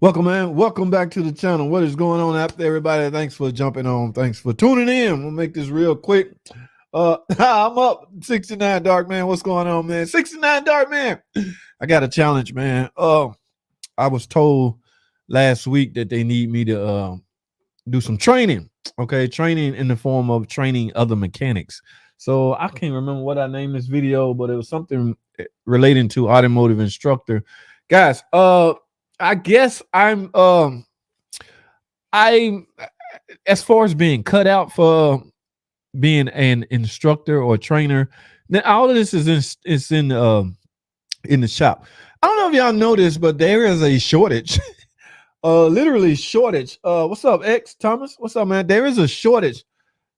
Welcome, man. Welcome back to the channel. What is going on out there, everybody? Thanks for jumping on. Thanks for tuning in. We'll make this real quick. I'm up 69 Dark Man. What's going on, man? 69 Dark Man. I got a challenge, man. I was told last week that they need me to do some training. Okay, training in the form of training other mechanics. So I can't remember what I named this video, but it was something relating to automotive instructor. Guys, I guess I as far as being cut out for being an instructor or trainer. Now all of this is in the shop. I don't know if y'all know this, but there is a shortage. Literally shortage. What's up, X Thomas? What's up, man? There is a shortage.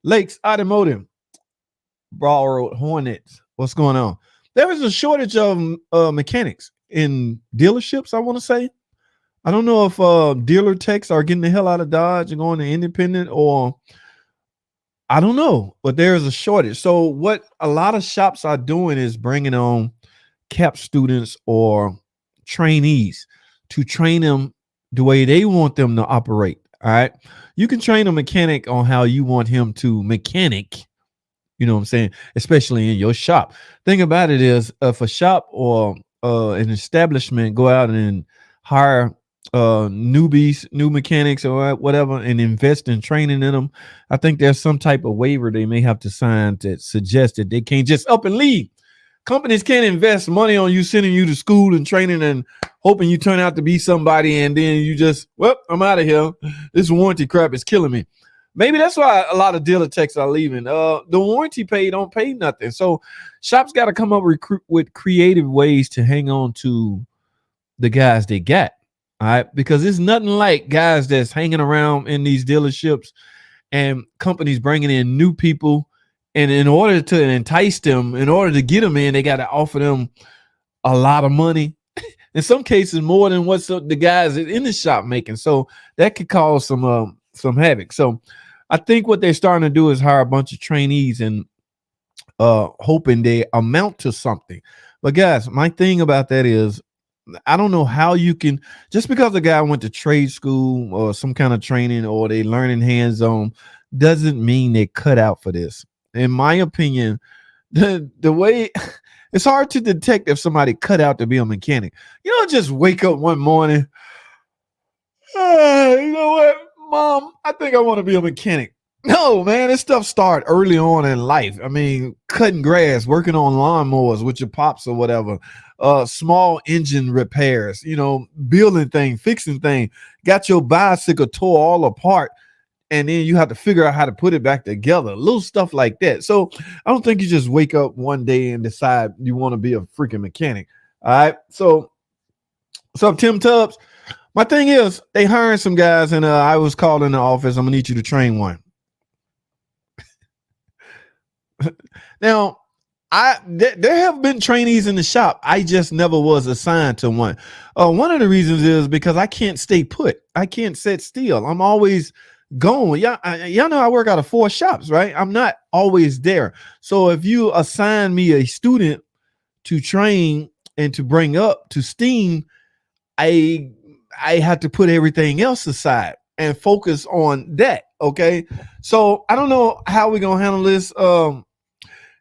Lakes Automotive, Borrowed Hornets. What's going on? There is a shortage of mechanics in dealerships, I want to say. I don't know if dealer techs are getting the hell out of Dodge and going to independent, or I don't know, but there is a shortage. So what a lot of shops are doing is bringing on CAP students or trainees to train them the way they want them to operate. All right. You can train a mechanic on how you want him to mechanic, you know what I'm saying, especially in your shop. Thing about it is, if a shop or an establishment go out and hire newbies, new mechanics or whatever, and invest in training in them, I think there's some type of waiver they may have to sign that suggests that they can't just up and leave. Companies can't invest money on you, sending you to school and training and hoping you turn out to be somebody, and then you just, well, I'm out of here. This warranty crap is killing me. Maybe that's why a lot of dealer techs are leaving. The warranty pay don't pay nothing. So shops got to come up with creative ways to hang on to the guys they got. All right, because it's nothing like guys that's hanging around in these dealerships and companies bringing in new people. And in order to entice them, in order to get them in, they got to offer them a lot of money. In some cases, more than what's the guys in the shop making. So that could cause some havoc. So I think what they're starting to do is hire a bunch of trainees and hoping they amount to something. But guys, my thing about that is, I don't know how you can, just because a guy went to trade school or some kind of training or they learning hands-on doesn't mean they cut out for this. In my opinion, the way it's hard to detect if somebody cut out to be a mechanic. You don't just wake up one morning, you know what, Mom, I think I want to be a mechanic. No, man, this stuff started early on in life. I mean, cutting grass, working on lawnmowers with your pops or whatever, small engine repairs, you know, building things, fixing things, got your bicycle tore all apart, and then you have to figure out how to put it back together, little stuff like that. So I don't think you just wake up one day and decide you want to be a freaking mechanic. All right. So what's up, Tim Tubbs? My thing is, they hiring some guys, and I was called in the office. I'm gonna need you to train one. Now, there have been trainees in the shop. I just never was assigned to one. One of the reasons is because I can't stay put. I can't sit still. I'm always going. Y'all know I work out of 4 shops, right? I'm not always there. So if you assign me a student to train and to bring up to steam, I have to put everything else aside and focus on that. Okay. So I don't know how we're gonna handle this.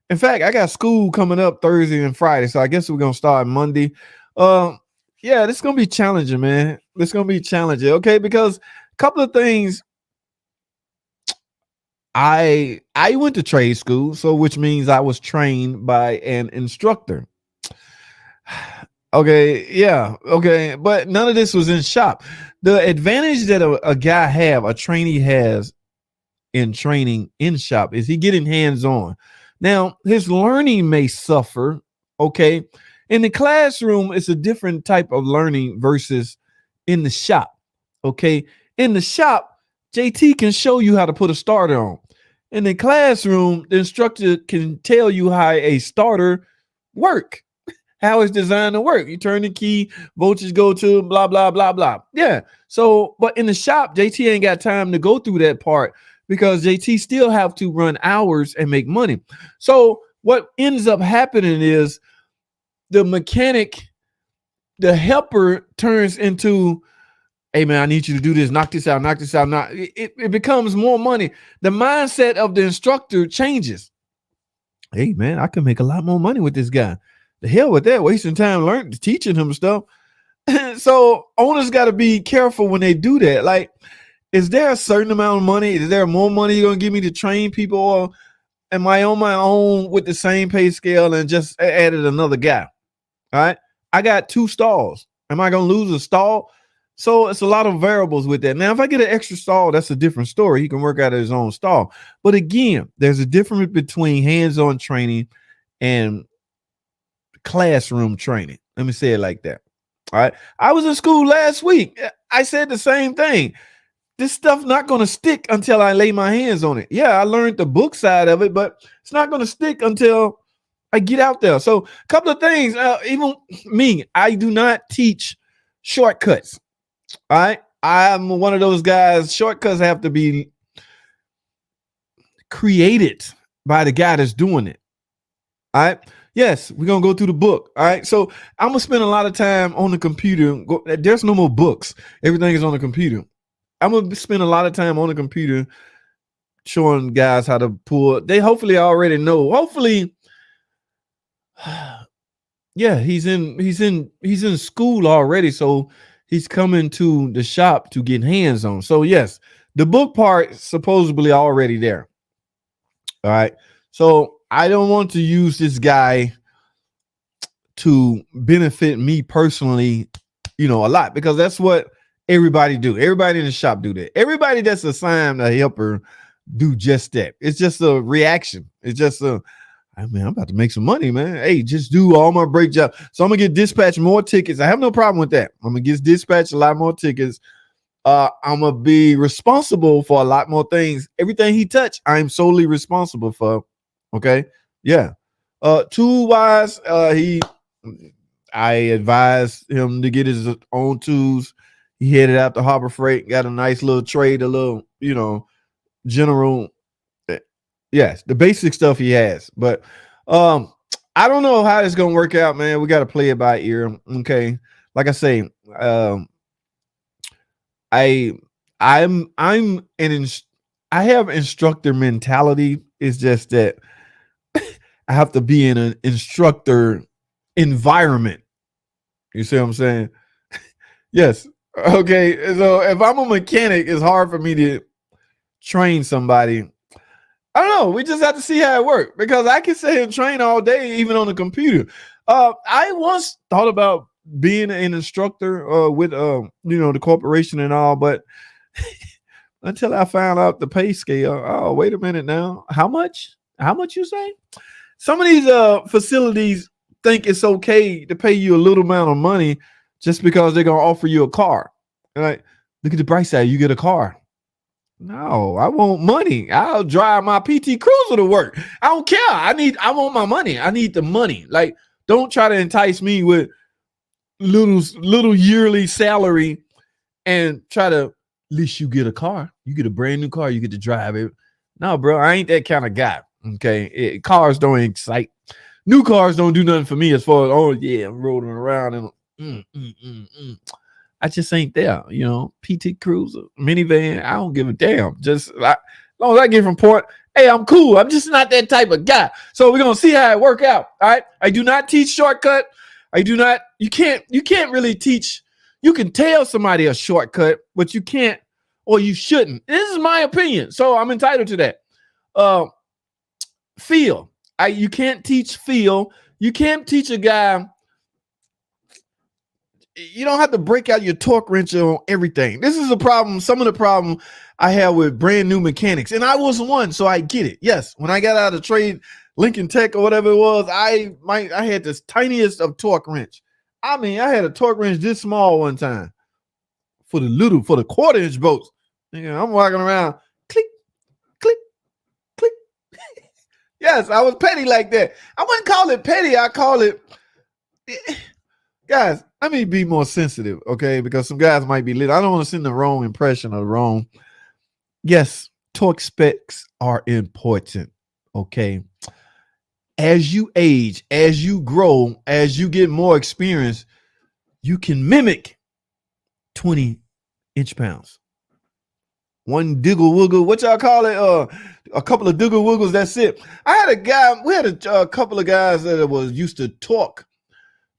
In fact, I got school coming up Thursday and Friday, so I guess we're gonna start Monday. Yeah, this is gonna be challenging, man. This is gonna be challenging, okay? Because a couple of things. I went to trade school, so which means I was trained by an instructor. Okay, yeah, okay, but none of this was in shop. The advantage that a guy a trainee has in training in shop is he getting hands-on. Now, his learning may suffer, okay? In the classroom, it's a different type of learning versus in the shop, okay? In the shop, JT can show you how to put a starter on. In the classroom, the instructor can tell you how a starter work, how it's designed to work. You turn the key, voltage go to blah, blah, blah, blah. Yeah, so, but in the shop, JT ain't got time to go through that part, because JT still have to run hours and make money. So what ends up happening is the mechanic, the helper turns into Hey man, I need you to do this, knock this out, knock this out. It becomes more money. The mindset of the instructor changes. Hey man, I can make a lot more money with this guy. The hell with that, wasting time learning, teaching him stuff. So owners got to be careful when they do that. Like, is there a certain amount of money? Is there more money you're gonna give me to train people, or am I on my own with the same pay scale and just added another guy? All right, I got 2 stalls. Am I gonna lose a stall? So it's a lot of variables with that. Now, if I get an extra stall, that's a different story. He can work out of his own stall. But again, there's a difference between hands-on training and classroom training. Let me say it like that. All right. I was in school last week. I said the same thing. This stuff not going to stick until I lay my hands on it. Yeah, I learned the book side of it, but it's not going to stick until I get out there. So a couple of things. Even me, I do not teach shortcuts. All right. I'm one of those guys. Shortcuts have to be created by the guy that's doing it. All right. Yes, we're going to go through the book. All right. So I'm going to spend a lot of time on the computer. There's no more books. Everything is on the computer. I'm going to spend a lot of time on the computer showing guys how to pull. They hopefully already know. Hopefully, yeah, he's in school already. So he's coming to the shop to get hands on. So yes, the book part is supposedly already there. All right. So I don't want to use this guy to benefit me personally, a lot, because that's what everybody do. Everybody in the shop do that. Everybody that's assigned a helper do just that. It's just a reaction. It's just I'm about to make some money, man. Hey, just do all my break job. So I'm gonna get dispatched more tickets. I have no problem with that. I'm gonna get dispatched a lot more tickets. I'm gonna be responsible for a lot more things. Everything he touched, I'm solely responsible for. Okay. Yeah. Tool wise, I advised him to get his own tools. He headed out to Harbor Freight, got a nice little trade, a little, general. Yes, the basic stuff he has. But I don't know how it's gonna work out, man. We got to play it by ear. Okay. Like I say, I have instructor mentality. It's just that I have to be in an instructor environment. You see what I'm saying? Yes. Okay. So if I'm a mechanic, it's hard for me to train somebody. I don't know. We just have to see how it works, because I can sit here and train all day, even on the computer. I once thought about being an instructor with the corporation and all, but until I found out the pay scale. Oh, wait a minute now. How much? How much you say? Some of these facilities think it's okay to pay you a little amount of money just because they're gonna offer you a car. Like, look at the bright side, you get a car. No, I want money. I'll drive my PT Cruiser to work. I don't care. I want my money. I need the money. Like, don't try to entice me with little yearly salary and try to, at least you get a car. You get a brand new car. You get to drive it. No, bro, I ain't that kind of guy. Okay. Cars don't excite. New cars don't do nothing for me as far as, oh yeah, I'm rolling around and I just ain't there, PT Cruiser, minivan. I don't give a damn. Just as long as I get from point, hey, I'm cool. I'm just not that type of guy. So we're gonna see how it work out. All right. I do not teach shortcut. You can't really teach. You can tell somebody a shortcut, but you can't, or you shouldn't. This is my opinion. So I'm entitled to that. Feel. You can't teach feel. You can't teach a guy. You don't have to break out your torque wrench on everything. This is a problem. Some of the problem I have with brand new mechanics, and I was one, so I get it. Yes, when I got out of trade, Lincoln Tech or whatever it was, I had this tiniest of torque wrench. I mean, I had a torque wrench this small one time for the 1/4-inch bolts. I'm walking around, click, click, click. Yes, I was petty like that. I wouldn't call it petty. I call it. Guys, let me be more sensitive, okay? Because some guys might be lit. I don't want to send the wrong impression or the wrong. Yes, torque specs are important, okay? As you age, as you grow, as you get more experience, you can mimic 20, inch-pounds. One diggle wiggle, what y'all call it? A couple of diggle wiggles, that's it. I had a guy, we had a couple of guys that was used to torque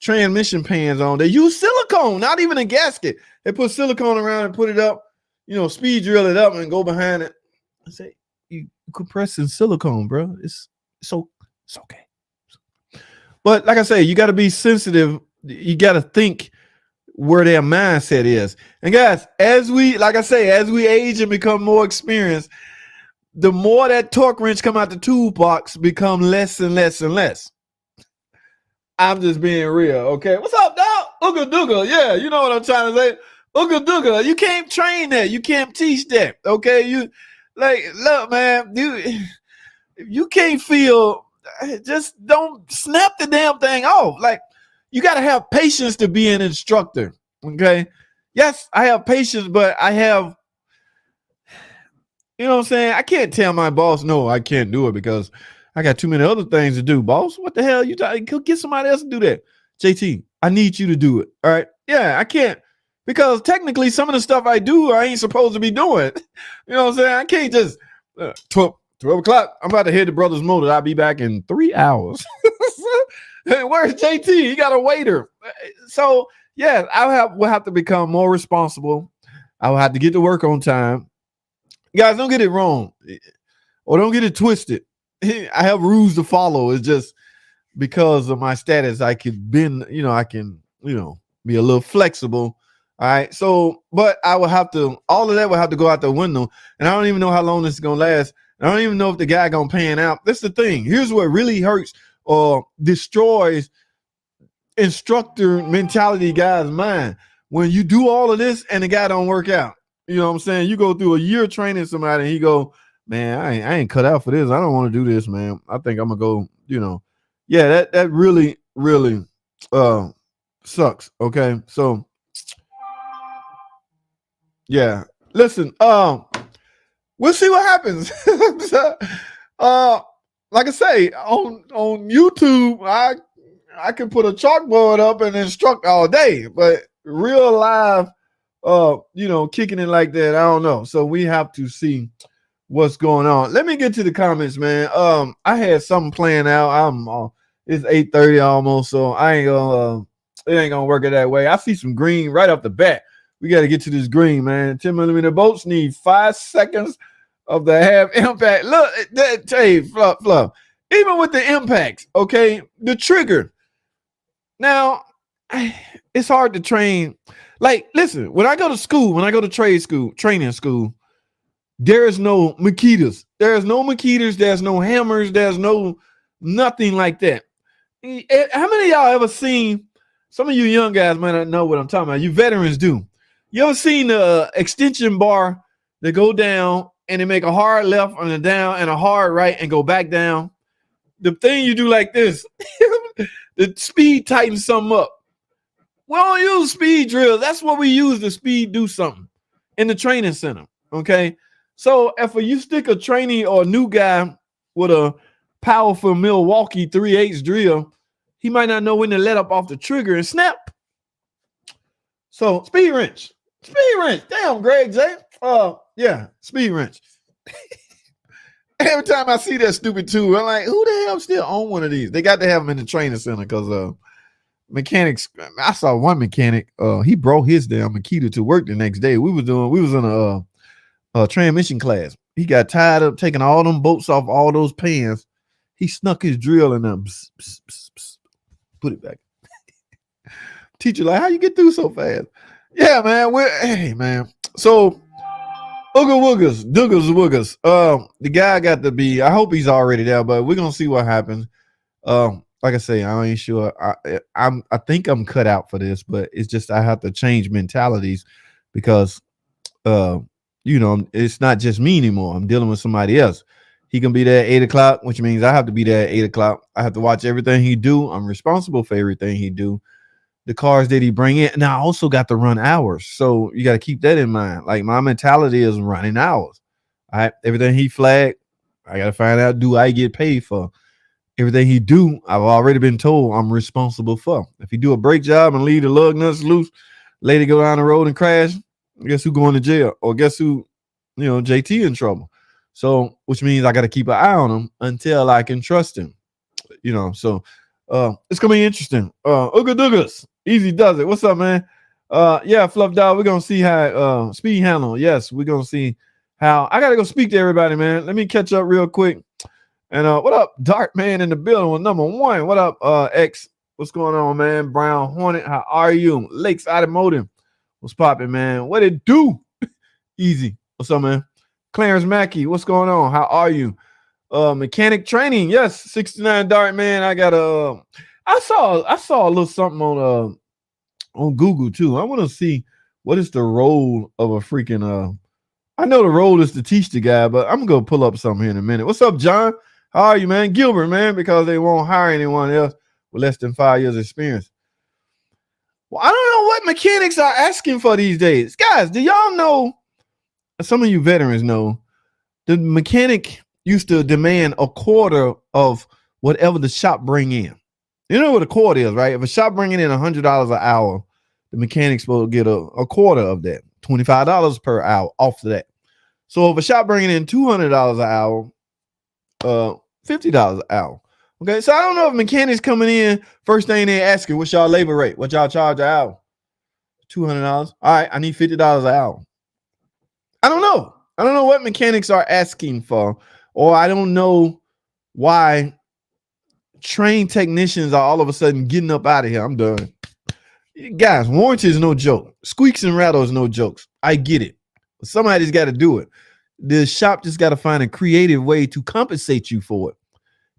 transmission pans on. They use silicone, not even a gasket. They put silicone around and put it up, speed drill it up and go behind it. I say, you compressing silicone, bro. It's okay. But like I say, you got to be sensitive. You got to think where their mindset is. And guys, as we age and become more experienced, the more that torque wrench come out the toolbox become less and less and less. I'm just being real, okay? What's up, dog? Ooga dooga. Yeah, you know what I'm trying to say. Ooga dooga. You can't train that. You can't teach that, okay? You look, man, you can't feel, just don't snap the damn thing off. Like, you got to have patience to be an instructor, okay? Yes, I have patience, but I have, you know what I'm saying? I can't tell my boss, no, I can't do it because I got too many other things to do, boss. What the hell? You get somebody else to do that. JT, I need you to do it, all right? Yeah, I can't, because technically some of the stuff I do, I ain't supposed to be doing. You know what I'm saying? I can't just, 12 o'clock, I'm about to hit the brother's motor. I'll be back in 3 hours. Hey, where's JT? He got a waiter. So, yeah, we'll have to become more responsible. I will have to get to work on time. Guys, don't get it wrong or don't get it twisted. I have rules to follow. It's just because of my status, I could bend, I can, be a little flexible. All right. So, but I will have to, all of that will have to go out the window. And I don't even know how long this is going to last. I don't even know if the guy going to pan out. That's the thing. Here's what really hurts or destroys instructor mentality guy's mind. When you do all of this and the guy don't work out. You know what I'm saying? You go through a year training somebody and he go, man, I ain't cut out for this. I don't want to do this, man. I think I'm gonna go, Yeah, that really, really sucks. Okay. So yeah. Listen, we'll see what happens. Like I say, on YouTube, I can put a chalkboard up and instruct all day, but real live kicking it like that, I don't know. So we have to see what's going on. Let me get to the comments, man. I had something planned out. It's 8:30 almost, so I ain't gonna it ain't gonna work it that way. I see some green right off the bat. We got to get to this green, man. 10mm boats need 5 seconds of the half impact. Look, hey, fluff. Even with the impacts, okay, the trigger. Now, it's hard to train. Like, listen, when I go to school, when I go to training school, there is no Makitas. There's no Makitas. There's no hammers. There's no nothing like that. How many of y'all ever seen, some of you young guys might not know what I'm talking about. You veterans do. You ever seen the extension bar that go down and they make a hard left and a down and a hard right and go back down? The thing you do like this, the speed tightens something up. We don't use speed drills. That's what we use to speed do something in the training center. Okay. So if you stick a trainee or a new guy with a powerful Milwaukee 3/8 drill, he might not know when to let up off the trigger and snap. So speed wrench. Damn, Greg J. Yeah, speed wrench. Every time I see that stupid tool, I'm like, who the hell still own one of these? They got to have them in the training center because mechanics. I saw one mechanic. He brought his damn Makita to work the next day. We was in a transmission class. He got tired of taking all them bolts off all those pans. He snuck his drill in them. Put it back. Teacher, like, how you get through so fast? Yeah, man. Hey, man. So, Ooga woogers. The guy got to be, I hope he's already there, but we're going to see what happens. Like I say, I ain't sure. I think I'm cut out for this, but it's just I have to change mentalities because, it's not just me anymore. I'm dealing with somebody else. He can be there at 8 o'clock, which means I have to be there at 8 o'clock. I have to watch everything he do. I'm responsible for everything he do. The cars that he bring in. And I also got to run hours. So you got to keep that in mind. Like my mentality is running hours. All right. Everything he flagged, I got to find out, do I get paid for? Everything he do, I've already been told I'm responsible for. If he do a brake job and leave the lug nuts loose, lady go down the road and crash, Guess who going to jail? Or guess who, JT in trouble. So, which means I got to keep an eye on him until I can trust him. So it's gonna be interesting. Ooga Doogas, easy does it. What's up, man? Yeah, Fluff Dog. We're gonna see how speed handle. Yes, we're gonna see how. I gotta go speak to everybody, man. Let me catch up real quick. And what up, Dark Man in the building with number one? What up, X? What's going on, man? Brown Hornet, how are you? Lakes Automotive, what's popping, man? What it do? Easy. What's up, man? Clarence Mackey, what's going on? How are you? Mechanic training, yes, 69 Dark Man. I got I saw a little something on Google too. I want to see what is the role of a freaking I know the role is to teach the guy, but I'm gonna pull up something here in a minute. What's up, John? How are you, man? Gilbert, man, because they won't hire anyone else with less than 5 years experience. Well, I don't know what mechanics are asking for these days. Guys, do y'all know? Some of you veterans know the mechanic used to demand a quarter of whatever the shop bring in. You know what a quarter is, right? If a shop bringing in $100 an hour, the mechanic's supposed to get a quarter of that, $25 per hour off of that. So if a shop bringing in $200 an hour, $50 an hour. Okay, so I don't know if mechanics coming in, first thing they asking, what's y'all labor rate? What y'all charge an hour? $200. All right, I need $50 an hour. I don't know. I don't know what mechanics are asking for, or I don't know why trained technicians are all of a sudden getting up out of here. I'm done. Guys, warranty is no joke. Squeaks and rattles, no jokes. I get it. But somebody's got to do it. The shop just got to find a creative way to compensate you for it.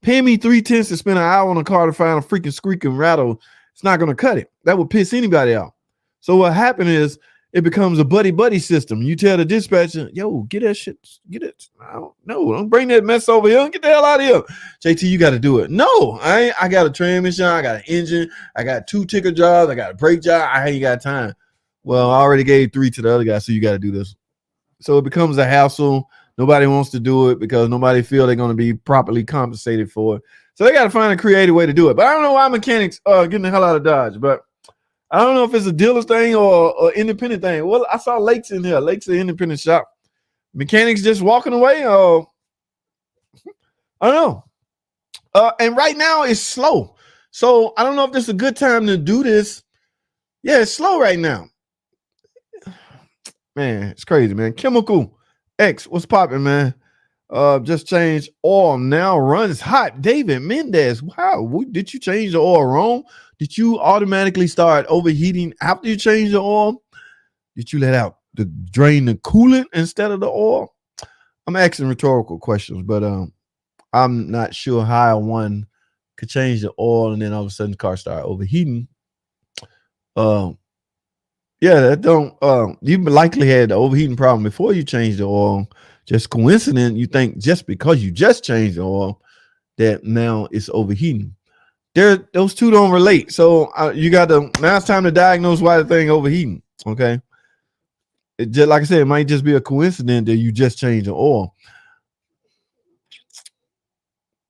Pay me $3.10 to spend an hour on a car to find a freaking squeak and rattle. It's not going to cut it. That would piss anybody out. So what happened is it becomes a buddy system. You tell the dispatcher, yo, get that shit. Get it. No, don't bring that mess over here. Get the hell out of here. JT, you got to do it. No, I got a transmission. I got an engine. I got 2 ticker jobs. I got a brake job. I ain't got time. Well, I already gave 3 to the other guy, so you got to do this. So it becomes a hassle. Nobody wants to do it because nobody feel they're going to be properly compensated for it. So they got to find a creative way to do it. But I don't know why mechanics are getting the hell out of Dodge. But I don't know if it's a dealer's thing or independent thing. Well, I saw Lakes in here. Lakes an independent shop. Mechanics just walking away. I don't know. And right now it's slow. So I don't know if this is a good time to do this. Yeah, it's slow right now. Man, it's crazy, man. Chemical X, what's popping, man? Just changed oil. Now runs hot. David Mendez. Wow, did you change the oil wrong? Did you automatically start overheating after you change the oil? Did you let out drain the coolant instead of the oil? I'm asking rhetorical questions, but I'm not sure how one could change the oil and then all of a sudden the car start overheating. Yeah, that don't you likely had the overheating problem before you changed the oil. Just coincident, you think just because you just changed the oil that now it's overheating. Those two don't relate. So you got to now it's time to diagnose why the thing overheating. Okay, it just like I said, it might just be a coincidence that you just changed the oil.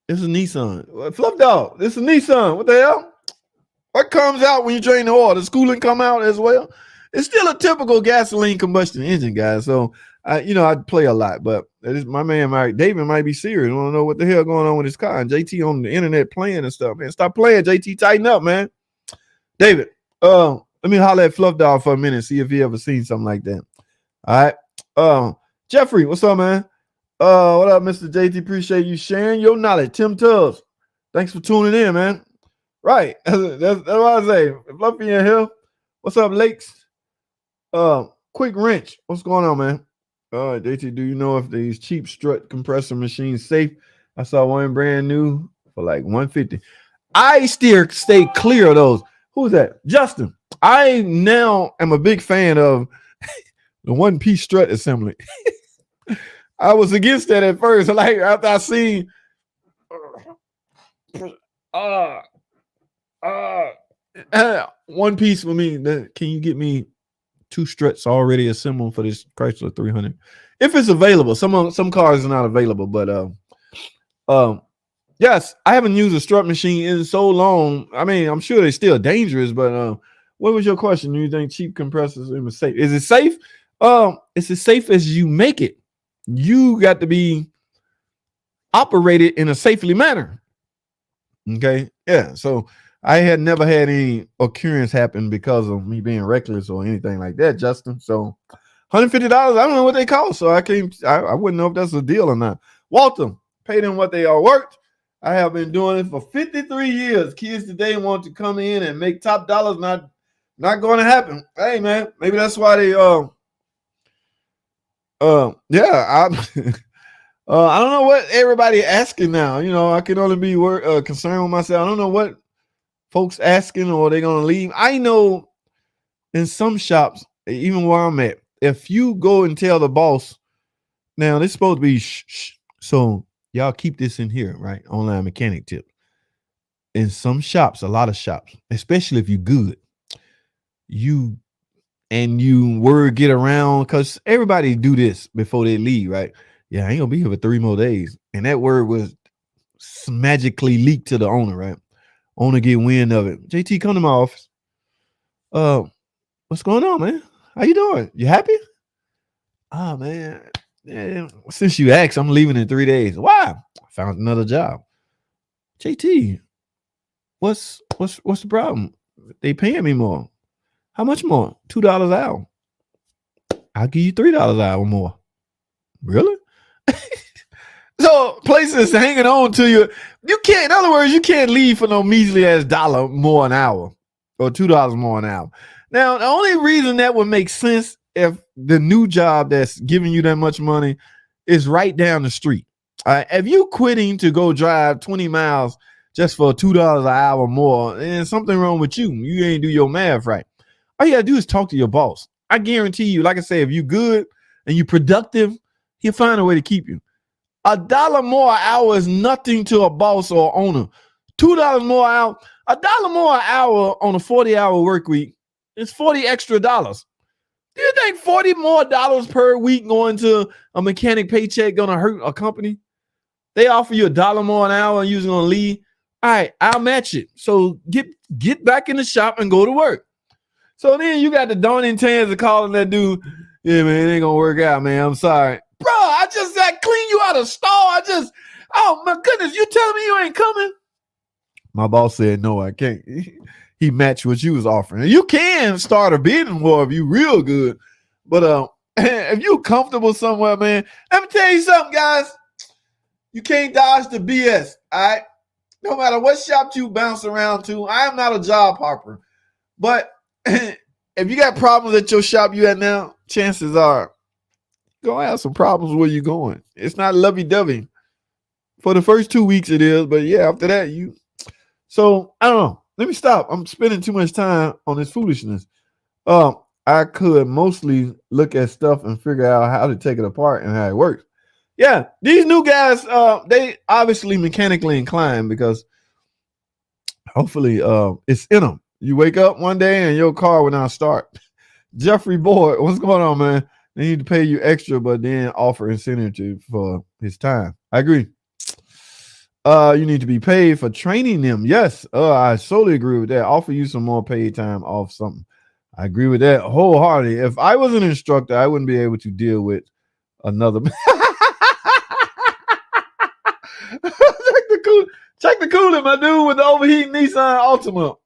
It's a Nissan. Fluff Dog. It's a Nissan. What the hell? What comes out when you drain the oil? Does coolant come out as well? It's still a typical gasoline combustion engine, guys. So, I play a lot, but my man, David might be serious. I don't know what the hell going on with his car. And JT on the internet playing and stuff, man. Stop playing, JT. Tighten up, man. David, let me holler at Fluff Dog for a minute, see if he ever seen something like that. All right. Jeffrey, what's up, man? What up, Mr. JT? Appreciate you sharing your knowledge. Tim Tubbs, thanks for tuning in, man. Right. That's what I say. Fluffy in here. What's up, Lakes? Quick Wrench. What's going on, man? JT, do you know if these cheap strut compressor machines safe? I saw one brand new for like $150. I still stay clear of those. Who's that? Justin. I now am a big fan of the one-piece strut assembly. I was against that at first. Like after I seen one piece for me. Can you get me 2 struts already assembled for this Chrysler 300? If it's available. Some cars are not available, but yes, I haven't used a strut machine in so long. I mean, I'm sure they're still dangerous, but what was your question? Do you think cheap compressors are safe? Is it safe? It's as safe as you make it. You got to be operated in a safely manner. Okay. Yeah. So I had never had any occurrence happen because of me being reckless or anything like that, Justin. So $150, I don't know what they cost. So I wouldn't know if that's a deal or not. Walter, pay them what they are worth. I have been doing it for 53 years. Kids today want to come in and make top dollars. Not going to happen. Hey man, maybe that's why they yeah, I don't know what everybody asking now. You know, I can only be concerned with myself. I don't know what folks asking or they're gonna leave. I know in some shops, even where I'm at, if you go and tell the boss, now this is supposed to be shh, so y'all keep this in here, right? Online mechanic tip. In some shops, a lot of shops, especially if you good, you word get around because everybody do this before they leave, right? Yeah, I ain't gonna be here for 3 more days. And that word was magically leaked to the owner, right? Owner get wind of it. JT, come to my office. What's going on, man? How you doing? You happy? Oh man. Yeah, since you asked, I'm leaving in 3 days. Why? I found another job. JT, what's the problem? They paying me more. How much more? $2 an hour. I'll give you $3 an hour more. Really? So places hanging on to you. You can't, in other words, you can't leave for no measly ass $1 more an hour or $2 more an hour. Now, the only reason that would make sense if the new job that's giving you that much money is right down the street. If you quitting to go drive 20 miles just for $2 an hour more, then something wrong with you. You ain't do your math right. All you gotta do is talk to your boss. I guarantee you, like I say, if you good and you productive, he'll find a way to keep you. $1 more an hour is nothing to a boss or owner. $2 more an hour, $1 more an hour on a 40-hour work week is $40 extra dollars. Do you think $40 more per week going to a mechanic paycheck gonna hurt a company? They offer you $1 more an hour and you're gonna leave. All right, I'll match it. So get back in the shop and go to work. So then you got the daunting chance of calling that dude. Yeah, man, it ain't gonna work out, man. I'm sorry. Bro, I just got clean you out of stall. Oh my goodness, you telling me you ain't coming? My boss said, no, I can't. He matched what you was offering. You can start a bidding war if you real good. But if you comfortable somewhere, man, let me tell you something, guys. You can't dodge the BS, all right? No matter what shop you bounce around to, I am not a job hopper. But if you got problems at your shop you at now, chances are you're going to have some problems where you're going. It's not lovey-dovey. For the first 2 weeks it is, but yeah, after that, So, I don't know. Let me stop. I'm spending too much time on this foolishness. I could mostly look at stuff and figure out how to take it apart and how it works. Yeah, these new guys, they obviously mechanically inclined because hopefully it's in them. You wake up one day and your car will not start. Jeffrey Boyd, what's going on, man? They need to pay you extra, but then offer incentive for his time. I agree. You need to be paid for training them. Yes, I solely agree with that. Offer you some more paid time off something. I agree with that wholeheartedly. If I was an instructor, I wouldn't be able to deal with another. Check the cooler, my dude, with the overheating Nissan Altima.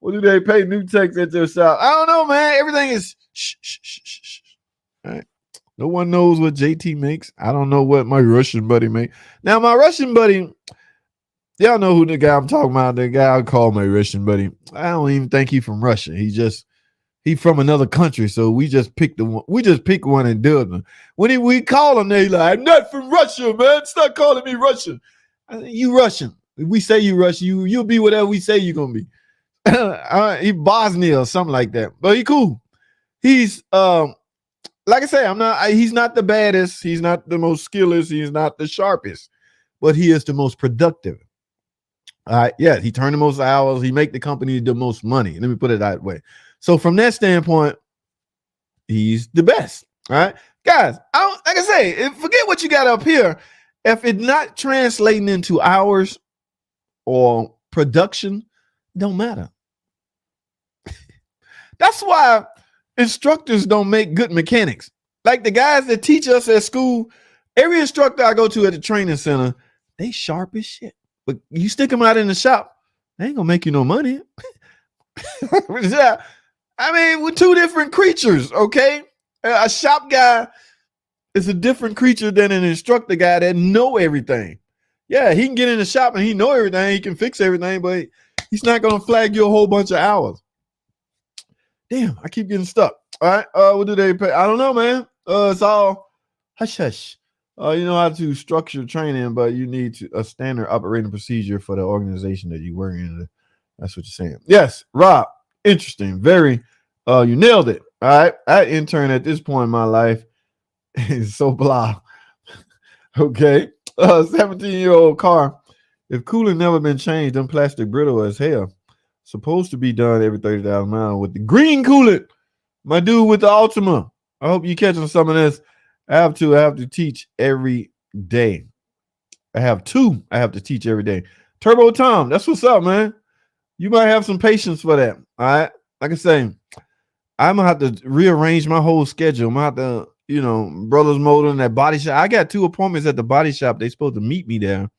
What do they pay new techs at your shop? I don't know, man. Everything is shh. All right. No one knows what JT makes. I don't know what my Russian buddy makes. Now, my Russian buddy, y'all know who the guy I'm talking about. The guy I call my Russian buddy. I don't even think he's from Russia. He from another country. So we just pick one and do it. When we call him, they like, I'm not from Russia, man. Stop calling me Russian. I said, you Russian. If we say you Russian, you'll be whatever we say you're gonna be. He Bosnia or something like that. But he cool. He's like I say, he's not the baddest, he's not the most skilled, he's not the sharpest, but he is the most productive. Yeah, he turned the most hours, he make the company the most money. Let me put it that way. So from that standpoint, he's the best. All right, guys. Like I say, forget what you got up here. If it's not translating into hours or production, it don't matter. That's why instructors don't make good mechanics. Like the guys that teach us at school, every instructor I go to at the training center, they sharp as shit. But you stick them out in the shop, they ain't gonna make you no money. Yeah. I mean, we're two different creatures, okay? A shop guy is a different creature than an instructor guy that know everything. Yeah, he can get in the shop and he know everything. He can fix everything, but he's not going to flag you a whole bunch of hours. Damn, I keep getting stuck. All right, what do they pay? I don't know, man. It's all hush hush. You know how to structure training, but you need a standard operating procedure for the organization that you work in. That's what you're saying. Yes, Rob. Interesting. Very. You nailed it. All right. That intern at this point in my life is so blah. Okay. 17-year-old car. If coolant never been changed, then plastic brittle as hell. Supposed to be done every 30,000 miles with the green coolant. My dude with the Ultima. I hope you catching some of this. I have to teach every day. I have to teach every day. Turbo Tom. That's what's up, man. You might have some patience for that. All right. Like I say, I'm gonna have to rearrange my whole schedule. I'm gonna have to, Brothers Motor and that body shop. I got 2 appointments at the body shop. They supposed to meet me there.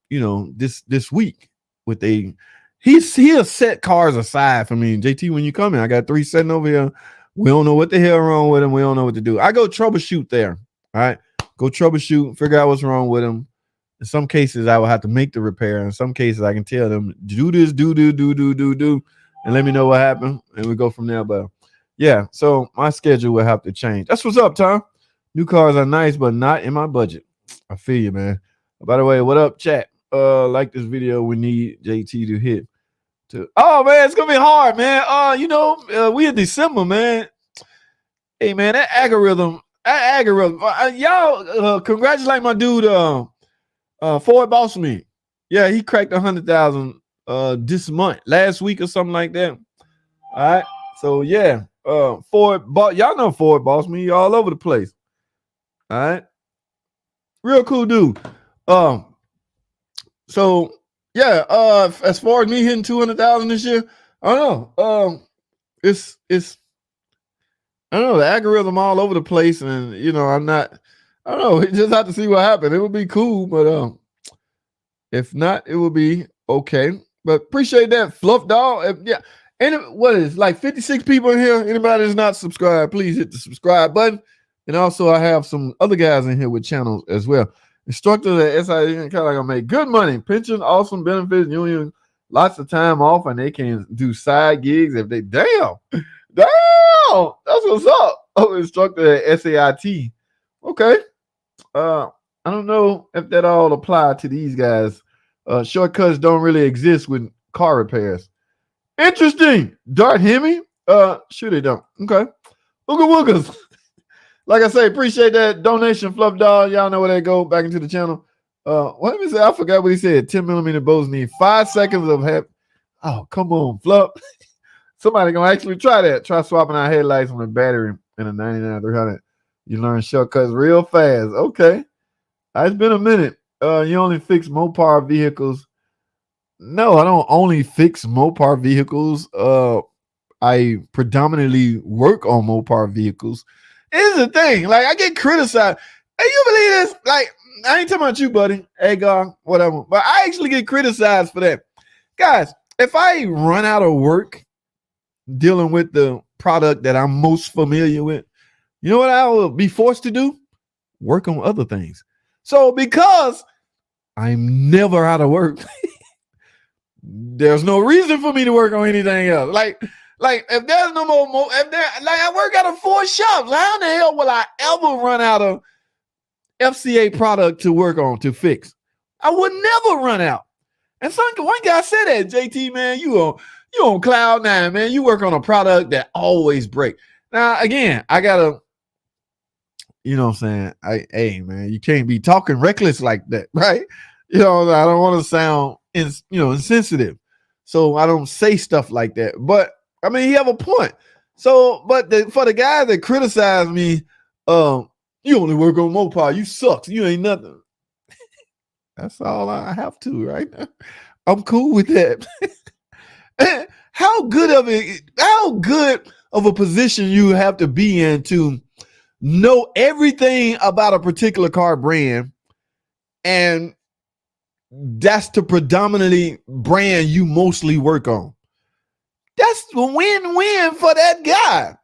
This week with he'll set cars aside for me. JT, when you come in, I got 3 sitting over here. We don't know what the hell wrong with them. We don't know what to do. I go troubleshoot there. All right, go troubleshoot, figure out what's wrong with them. In some cases, I will have to make the repair. In some cases, I can tell them do this, do, and let me know what happened, and we go from there. But yeah, so my schedule will have to change. That's what's up, Tom. New cars are nice, but not in my budget. I feel you, man. By the way, what up, chat? Like this video, we need JT to hit. Oh man, it's gonna be hard, man. We in December, man. Hey, man, that algorithm. Y'all congratulate my dude. Ford Boss Me. Yeah, he cracked 100,000 this month, last week or something like that. All right. So yeah, Ford y'all know Ford Boss Me all over the place. All right. Real cool dude. So yeah, as far as me hitting 200,000 this year, I don't know. It's I don't know, the algorithm all over the place, and I don't know. We just have to see what happens. It would be cool, but if not, it will be okay. But appreciate that, Fluff Dog. Yeah. And what is like 56 people in here? Anybody that's not subscribed, please hit the subscribe button. And also, I have some other guys in here with channels as well. Instructors at SIE kind of gonna make good money, pension, awesome benefits, union, lots of time off, and they can do side gigs if they damn. That's what's up. Oh, instructor at SAIT. Okay. I don't know if that all apply to these guys. Shortcuts don't really exist with car repairs. Interesting. Dart Hemi? Sure they don't. Okay. Ooga woogas. Like I say, appreciate that donation, Fluff Dog. Y'all know where they go. Back into the channel. What did he say? I forgot what he said. 10mm bows need 5 seconds of help. Oh, come on, Fluff. Somebody gonna actually try that. Try swapping out headlights on a battery in a 99-300. You learn shortcuts real fast. Okay. It's been a minute. You only fix Mopar vehicles. No, I don't only fix Mopar vehicles. I predominantly work on Mopar vehicles. Here's the thing. Like, I get criticized. Hey, you believe this? Like, I ain't talking about you, buddy. Agar, whatever. But I actually get criticized for that. Guys, if I run out of work dealing with the product that I'm most familiar with, you know what I will be forced to do? Work on other things. So because I'm never out of work, there's no reason for me to work on anything else. Like if there's no more, I work out of 4 shops. How in the hell will I ever run out of FCA product to work on, to fix? I would never run out. And one guy said that, JT, man, you on cloud 9, man. You work on a product that always breaks. Now, again, I gotta, you know what I'm saying? Hey, man, you can't be talking reckless like that, right? I don't want to sound insensitive. So I don't say stuff like that. But I mean, he have a point. So, but for the guy that criticized me, you only work on Mopar, you suck. You ain't nothing. That's all I have to right now. I'm cool with that. How good of a position you have to be in to know everything about a particular car brand, and that's the predominantly brand you mostly work on. That's a win-win for that guy.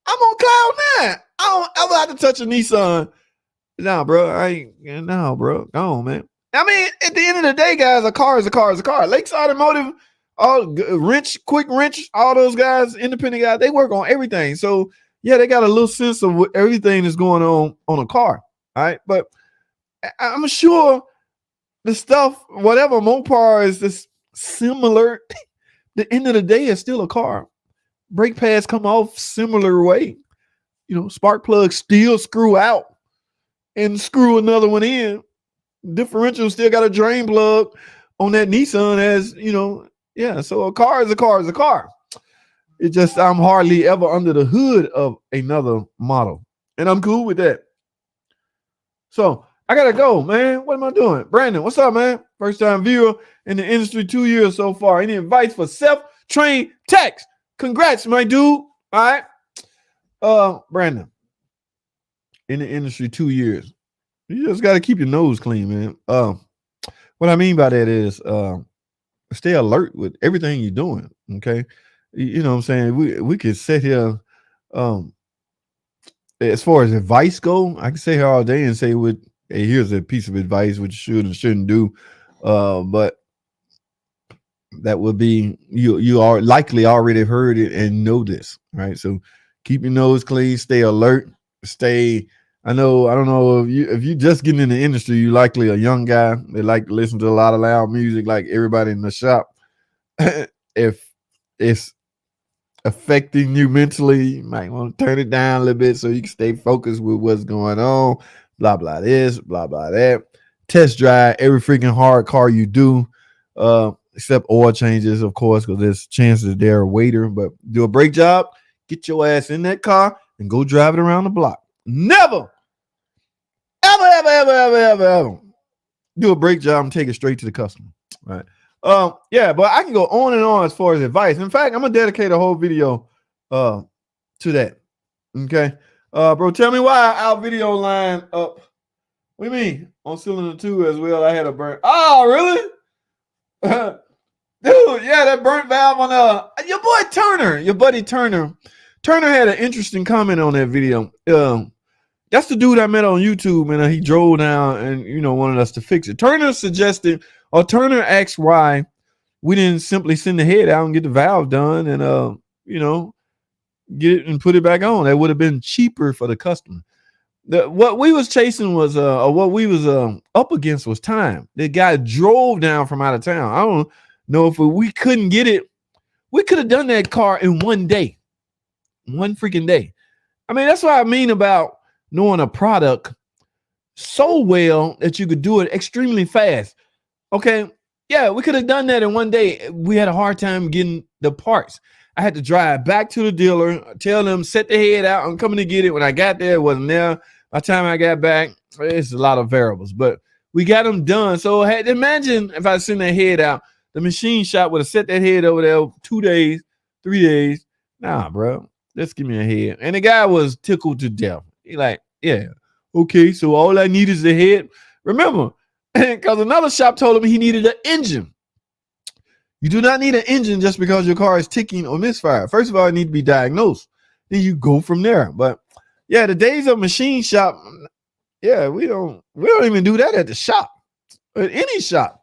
I'm on cloud nine. I don't ever have to touch a Nissan. Nah, bro. Bro. Go on, man. I mean, at the end of the day, guys, a car is a car is a car. Lakes Automotive, Quick Wrench, all those guys, independent guys, they work on everything. So, yeah, they got a little sense of what everything is going on a car. All right. But I'm sure the stuff, whatever Mopar is this similar, the end of the day is still a car. Brake pads come off similar way. You know, spark plugs still screw out and screw another one in. Differential still got a drain plug on that Nissan, as you know. Yeah, so a car is a car is a car. It just, I'm hardly ever under the hood of another model, and I'm cool with that. So I gotta go, man. What am I doing? Brandon, what's up, man? First time viewer in the industry, 2 years so far. Any advice for self-trained techs? Congrats, my dude. All right. Brandon, in the industry 2 years. You just got to keep your nose clean, man. What I mean by that is stay alert with everything you're doing. Okay. You know what I'm saying? We could sit here as far as advice go, I can sit here all day and say hey, here's a piece of advice which you should and shouldn't do. But that would be you are likely already heard it and know this, right? So keep your nose clean, stay alert, I don't know if you just getting in the industry, you likely a young guy that like to listen to a lot of loud music like everybody in the shop. If it's affecting you mentally, you might want to turn it down a little bit so you can stay focused with what's going on. Blah blah this, blah blah that. Test drive every freaking hard car you do, except oil changes, of course, because there's chances they're a waiter. But do a brake job, get your ass in that car and go drive it around the block. Never, ever do a brake job and take it straight to the customer. Right. Yeah, but I can go on and on as far as advice. In fact, I'm gonna dedicate a whole video to that. Okay. Bro, tell me why our video line up. What do you mean? On cylinder 2 as well, I had a burnt. Oh, really? Dude, yeah, that burnt valve on your boy Turner, your buddy Turner. Turner had an interesting comment on that video. That's the dude I met on YouTube, and he drove down and wanted us to fix it. Turner suggested, or Turner asked why we didn't simply send the head out and get the valve done and get it and put it back on. That would have been cheaper for the customer. What we was chasing was what we was up against was time. The guy drove down from out of town. I don't know if we couldn't get it. We could have done that car in one day. One freaking day. I mean, that's what I mean about knowing a product so well that you could do it extremely fast. Okay. Yeah, we could have done that in one day. We had a hard time getting the parts. I had to drive back to the dealer, tell them, set the head out, I'm coming to get it. When I got there, it wasn't there. By the time I got back, it's a lot of variables, but we got them done. So imagine if I send that head out, the machine shop would have set that head over there 2 days, 3 days. Nah, bro, let's give me a head. And the guy was tickled to death. He like, yeah, okay, so all I need is the head. Remember, because another shop told him he needed an engine. You do not need an engine just because your car is ticking or misfire. First of all, it needs to be diagnosed. Then you go from there. But yeah, the days of machine shop, yeah, we don't even do that at the shop, at any shop.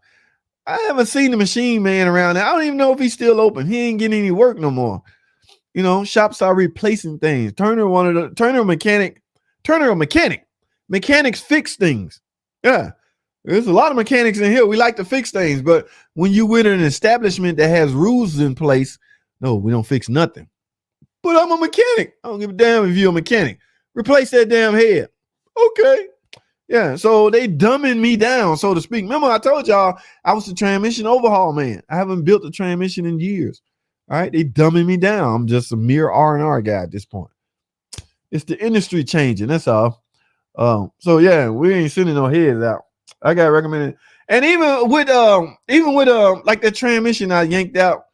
I haven't seen the machine man around there. I don't even know if he's still open. He ain't getting any work no more. Shops are replacing things. Turner a mechanic. Mechanics fix things. Yeah. There's a lot of mechanics in here. We like to fix things, but when you with an establishment that has rules in place, no, we don't fix nothing. But I'm a mechanic. I don't give a damn if you're a mechanic. Replace that damn head. Okay. Yeah, so they dumbing me down, so to speak. Remember, I told y'all I was the transmission overhaul man. I haven't built a transmission in years. All right, they dumbing me down. I'm just a mere R&R guy at this point. It's the industry changing. That's all. So yeah, we ain't sending no heads out. I got recommended, and even with like the transmission I yanked out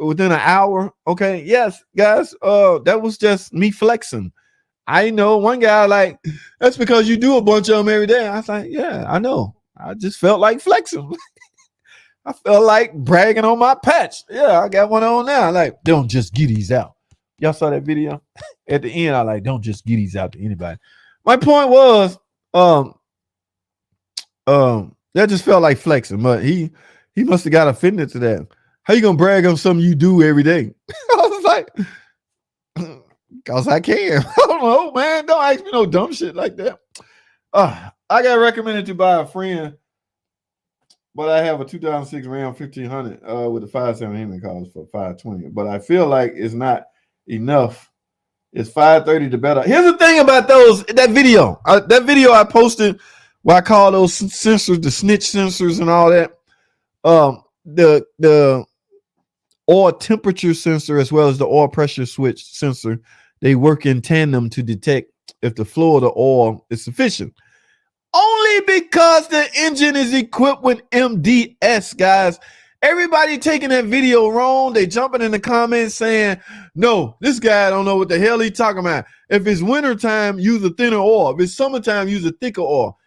within an hour. Okay, yes, guys. That was just me flexing. I know one guy like, that's because you do a bunch of them every day. I was like, yeah, I know. I just felt like flexing. I felt like bragging on my patch. Yeah, I got one on now. Like, don't just get these out. Y'all saw that video? At the end, I like, don't just get these out to anybody. My point was, that just felt like flexing, but he must have got offended to that. How you gonna brag on something you do every day? I was like, cause I can. I don't know, man. Don't ask me no dumb shit like that. I got recommended to by a friend, but I have a 2006 Ram 1500 with a 5.7 Hemi cost for 520. But I feel like it's not enough. It's 530 to better. Here's the thing about that video. That video I posted where I call those sensors the snitch sensors and all that. The oil temperature sensor as well as the oil pressure switch sensor, they work in tandem to detect if the flow of the oil is sufficient. Only because the engine is equipped with MDS, guys. Everybody taking that video wrong. They jumping in the comments saying, no, this guy don't know what the hell he talking about. If it's wintertime, use a thinner oil. If it's summertime, use a thicker oil.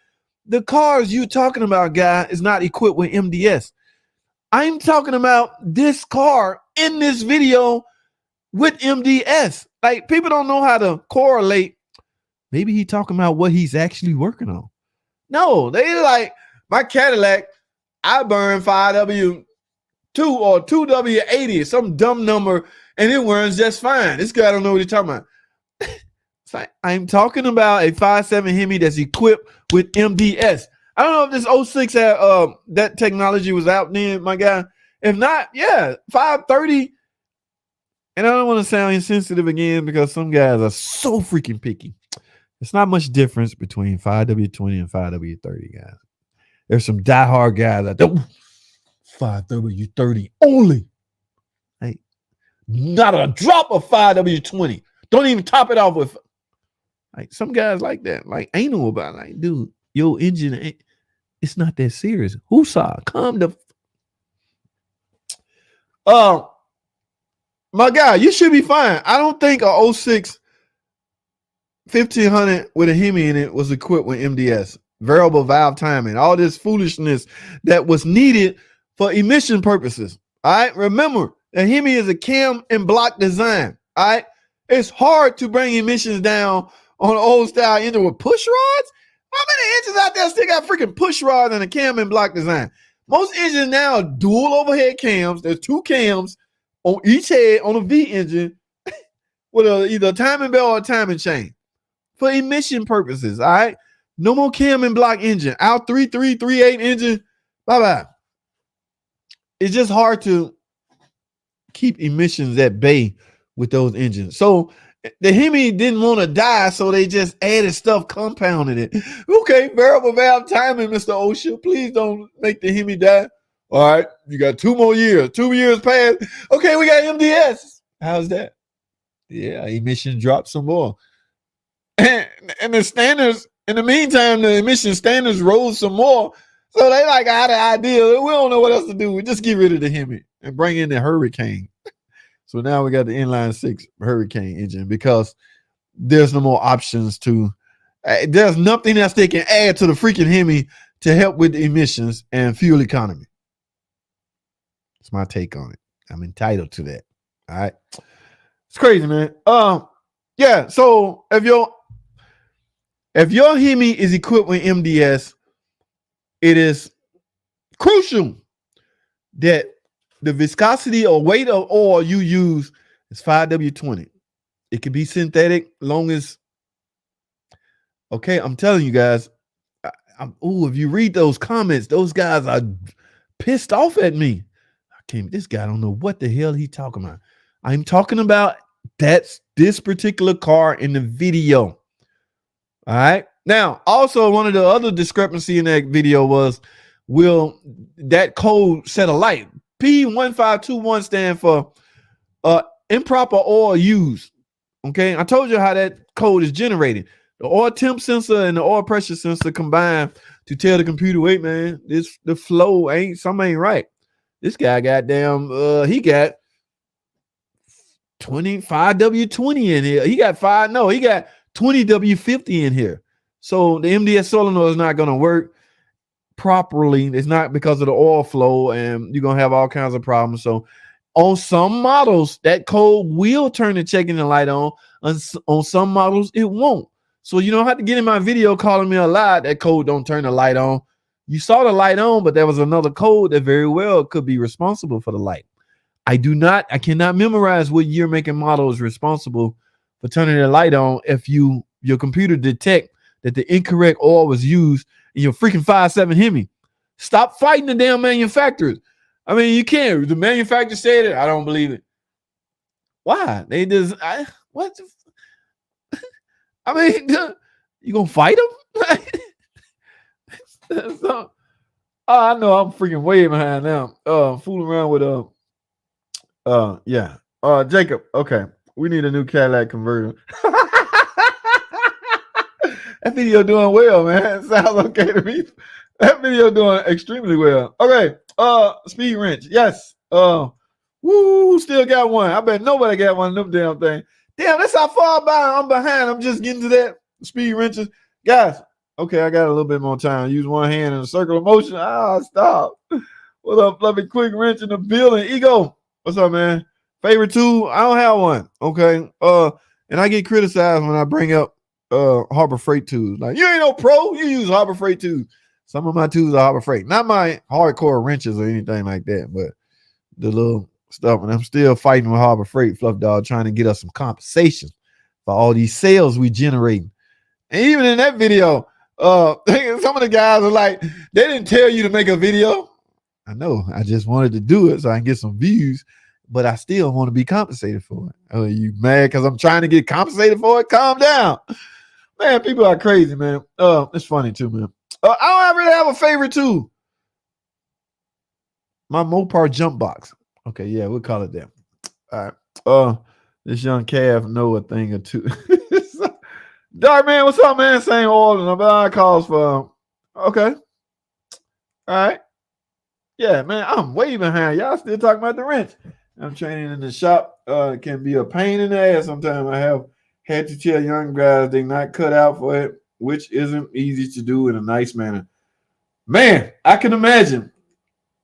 The cars you talking about, guy, is not equipped with MDS. I'm talking about this car in this video with MDS. Like, people don't know how to correlate. Maybe he talking about what he's actually working on. No, they like, my Cadillac, I burn 5W2 or 2W80, some dumb number, and it runs just fine. This guy don't know what he's talking about. It's like, I'm talking about a 5.7 Hemi that's equipped with MDS. I don't know if this 06 had, that technology was out then, my guy. If not, yeah, 530. And I don't want to sound insensitive again because some guys are so freaking picky. It's not much difference between 5W20 and 5W30, guys. There's some diehard guys out there. 5W30 only. Hey, not a drop of 5W20. Don't even top it off with. Like, some guys like that. Like, anal about it. Like, dude, your engine, it's not that serious. Woosah, come to. My guy, you should be fine. I don't think a 06 1500 with a Hemi in it was equipped with MDS, variable valve timing, all this foolishness that was needed for emission purposes. All right. Remember, the Hemi is a cam and block design. All right. It's hard to bring emissions down on an old style engine with push rods. How many engines out there still got freaking push rods and a cam and block design? Most engines now are dual overhead cams. There's two cams on each head on a V engine with either a timing belt or a timing chain for emission purposes. All right. No more cam and block engine. Out 3338 engine. Bye-bye. It's just hard to keep emissions at bay with those engines. So the Hemi didn't want to die, so they just added stuff, compounded it. Okay, variable valve timing, Mr. OSHA. Please don't make the Hemi die. All right, you got 2 more years. 2 years passed. Okay, we got MDS. How's that? Yeah, emission dropped some more. And the standards, in the meantime, the emission standards rose some more. So they like out of idea. We don't know what else to do. We just get rid of the Hemi and bring in the Hurricane. So now we got the inline 6 Hurricane engine because there's no more options to. There's nothing else they can add to the freaking Hemi to help with the emissions and fuel economy. That's my take on it. I'm entitled to that. All right, it's crazy, man. Yeah. So if your Hemi is equipped with MDS, it is crucial that the viscosity or weight of oil you use is 5W20. It can be synthetic long as, okay, I'm telling you guys, if you read those comments, those guys are pissed off at me. This guy don't know what the hell he talking about. I'm talking about this particular car in the video. All right. Now, also one of the other discrepancy in that video was, will that code set a light? P1521 stand for improper oil use. Okay, I told you how that code is generated. The oil temp sensor and the oil pressure sensor combine to tell the computer, wait, man, the flow ain't right. This guy goddamn, he got 25 W20 in here. He got 20 W50 in here. So the MDS solenoid is not going to work properly. It's not because of the oil flow, and you're going to have all kinds of problems. So on some models, that code will turn the check engine light on. On some models, it won't. So you don't have to get in my video calling me a lie. That code don't turn the light on. You saw the light on, but there was another code that very well could be responsible for the light. I cannot memorize what year, make, and model is responsible for turning the light on if your computer detect that the incorrect oil was used in your freaking 5.7 Hemi. Stop fighting the damn manufacturers. I mean, you can't. The manufacturer said it. I don't believe it. Why? They just, what? I mean, you gonna fight them? So, I know I'm freaking way behind now. Fooling around with yeah. Jacob. Okay, we need a new Cadillac converter. That video doing well, man. Sounds okay to me. That video doing extremely well. Okay. Speed wrench. Yes. Woo, still got one. I bet nobody got one of them damn thing. Damn, that's how far I'm behind. I'm just getting to that speed wrenches. Guys, okay, I got a little bit more time. Use one hand in a circle of motion. Stop. What up, fluffy quick wrench in the building? Ego. What's up, man? Favorite tool? I don't have one. Okay. And I get criticized when I bring up Harbor Freight tools. Like, you ain't no pro. You use Harbor Freight tools. Some of my tools are Harbor Freight. Not my hardcore wrenches or anything like that, but the little stuff. And I'm still fighting with Harbor Freight, Fluff Dog, trying to get us some compensation for all these sales we generating. And even in that video, some of the guys are like, they didn't tell you to make a video. I know. I just wanted to do it so I can get some views, but I still want to be compensated for it. Oh, you mad because I'm trying to get compensated for it? Calm down. Man, people are crazy, man. It's funny too, man. I don't really have a favorite tool. My Mopar jump box. Okay, yeah, we'll call it that. All right. This young calf know a thing or two. Dark man, what's up, man? Same oil and I calls for. Okay. All right. Yeah, man, I'm way behind. Y'all still talking about the wrench. I'm training in the shop. It can be a pain in the ass sometimes. I have had to tell young guys they not cut out for it, which isn't easy to do in a nice manner. Man, I can imagine.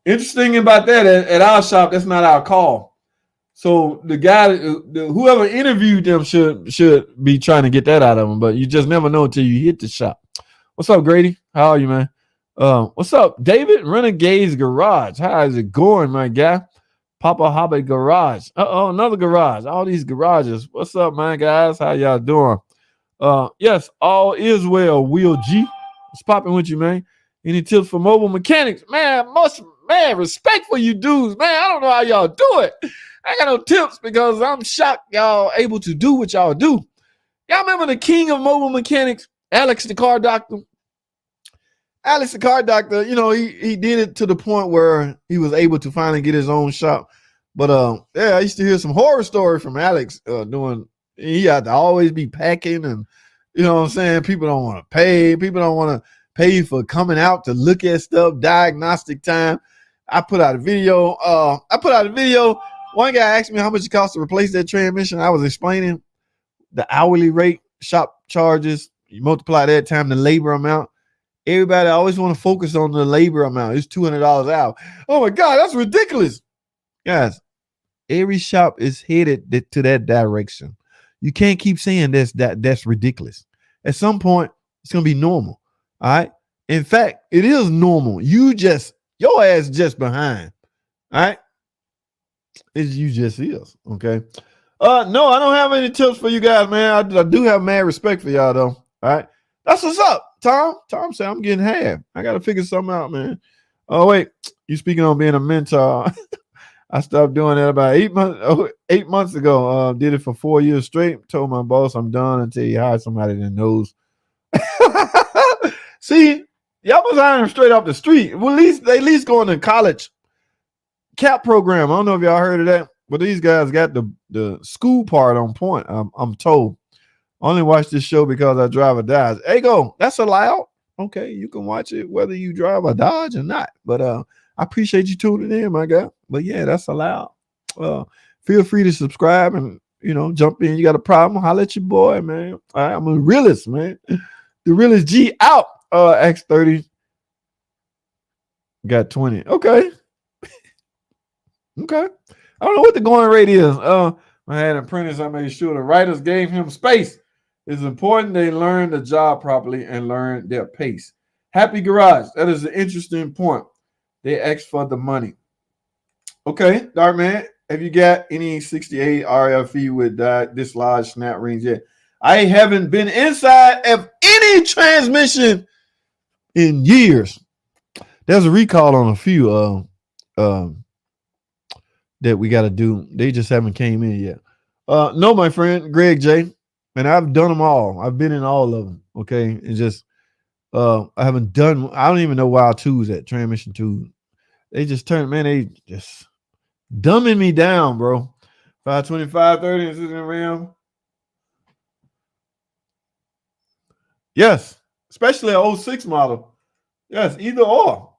Interesting about that, at our shop, that's not our call. So the guy, whoever interviewed them should be trying to get that out of them, but you just never know until you hit the shop. What's up, Grady? How are you, man? What's up, David? Renegade's Garage. How is it going, my guy? Papa Hobbit Garage. Another garage. All these garages. What's up, man, guys? How y'all doing? Yes, all is well. Will G. What's popping with you, man? Any tips for mobile mechanics? Man, respect for you dudes, man. I don't know how y'all do it. I ain't got no tips because I'm shocked y'all able to do what y'all do. Y'all remember the king of mobile mechanics, Alex the car doctor? Alex the car doctor, you know, he did it to the point where he was able to finally get his own shop. But yeah, I used to hear some horror stories from Alex he had to always be packing, and you know what I'm saying? People don't want to pay. People don't want to pay for coming out to look at stuff, diagnostic time. I put out a video. One guy asked me how much it costs to replace that transmission. I was explaining the hourly rate, shop charges. You multiply that time the labor amount. Everybody always want to focus on the labor amount. It's $200 an hour. Oh my God, that's ridiculous. Guys, every shop is headed to that direction. You can't keep saying that's ridiculous. At some point, it's going to be normal. All right. In fact, it is normal. Your ass just behind. All right. You just is. Okay. No, I don't have any tips for you guys, man. I do have mad respect for y'all though. All right. That's what's up, Tom. Tom said I'm getting half. I got to figure something out, man. Oh, wait. You speaking on being a mentor. I stopped doing that about 8 months ago. Did it for 4 years straight. Told my boss I'm done until he hired somebody that knows. See, y'all was hiring straight off the street. Well, at least going to college CAP program. I don't know if y'all heard of that, but these guys got the school part on point. I'm told. I only watch this show because I drive a Dodge. Hey, go. That's allowed. Okay, you can watch it whether you drive a Dodge or not. But I appreciate you tuning in, my guy. But yeah, that's allowed. Feel free to subscribe and jump in. You got a problem? Holla at your boy, man. All right, I'm a realist, man. The realist G out. X30 got 20. Okay. Okay. I don't know what the going rate is. I had an apprentice. I made sure the writers gave him space. It's important they learn the job properly and learn their pace. Happy Garage. That is an interesting point. They ask for the money. Okay, Dark Man. Have you got any 68 RFE with dislodged snap rings yet? I haven't been inside of any transmission in years. There's a recall on a few that we got to do. They just haven't came in yet. No, my friend, Greg J. And I've done them all. I've been in all of them. Okay. It's just I haven't done, I don't even know wild twos at transmission twos. They just turn, man, they just dumbing me down, bro. 525, 30, and 60 RAM. Yes. Especially an 06 model. Yes, either or.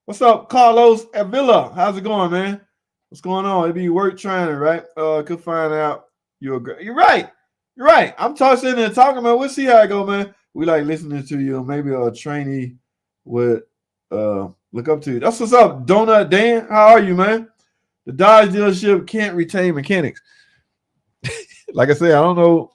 What's up, Carlos Avila? How's it going, man? What's going on? It'd be worth trying, right? Could find out you're right. You're right. I'm sitting there talking about. We'll see how it go, man. We like listening to you. Maybe a trainee would look up to you. That's what's up, Donut Dan. How are you, man? The Dodge dealership can't retain mechanics. Like I said, I don't know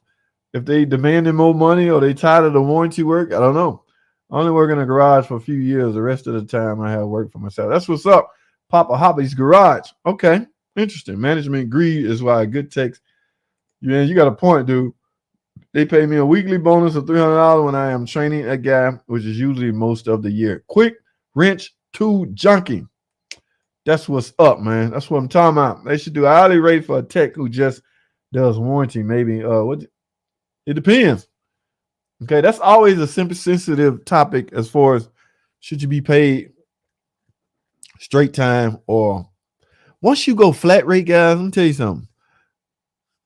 if they demanding more money or they tired of the warranty work. I don't know. I only work in a garage for a few years. The rest of the time I have work for myself. That's what's up. Papa Hobby's Garage. Okay. Interesting. Management greed is why a good text. You got a point, dude. They pay me a weekly bonus of $300 when I am training a guy, which is usually most of the year. Quick wrench tool junkie. That's what's up, man. That's what I'm talking about. They should do a hourly rate for a tech who just does warranty. Maybe it depends. Okay, that's always a sensitive topic as far as should you be paid straight time or once you go flat rate, guys. Let me tell you something.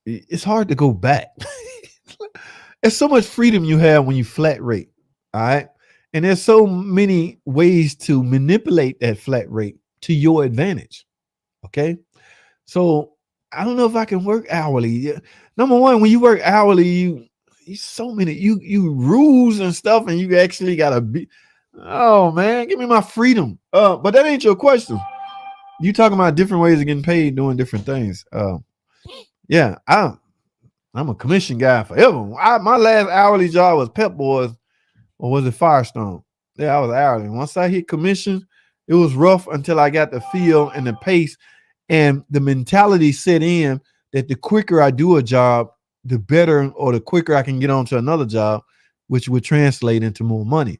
It's hard to go back. There's so much freedom you have when you flat rate. All right. And there's so many ways to manipulate that flat rate to your advantage. Okay. So I don't know if I can work hourly. Number one, when you work hourly, you so many you rules and stuff, and you actually gotta be. Oh man, give me my freedom. But that ain't your question. You talking about different ways of getting paid doing different things. Yeah, I'm a commission guy forever. My last hourly job was Pep Boys, or was it Firestone? Yeah, I was hourly. Once I hit commission, it was rough until I got the feel and the pace and the mentality set in that the quicker I do a job, the better or the quicker I can get on to another job, which would translate into more money.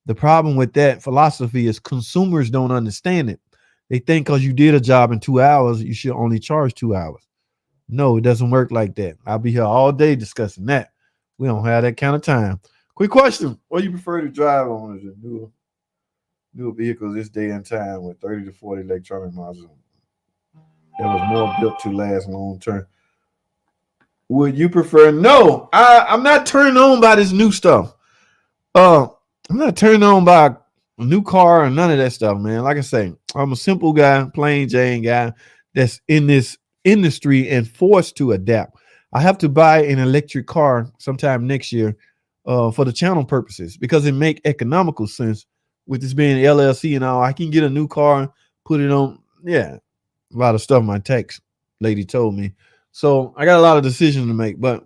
The problem with that philosophy is consumers don't understand it. They think because you did a job in 2 hours, you should only charge 2 hours. No, it doesn't work like that. I'll be here all day discussing that. We don't have that kind of time. Quick question. What do you prefer to drive on? Is it newer vehicles this day and time with 30 to 40 electronic modules that was more built to last long term? Would you prefer? No, I'm not turned on by this new stuff. I'm not turned on by a new car or none of that stuff, man. Like I say, I'm a simple guy, plain Jane guy that's in this industry and forced to adapt. I have to buy an electric car sometime next year for the channel purposes because it make economical sense with this being LLC and all. I can get a new car, put it on. Yeah, a lot of stuff my tax lady told me. So I got a lot of decisions to make, but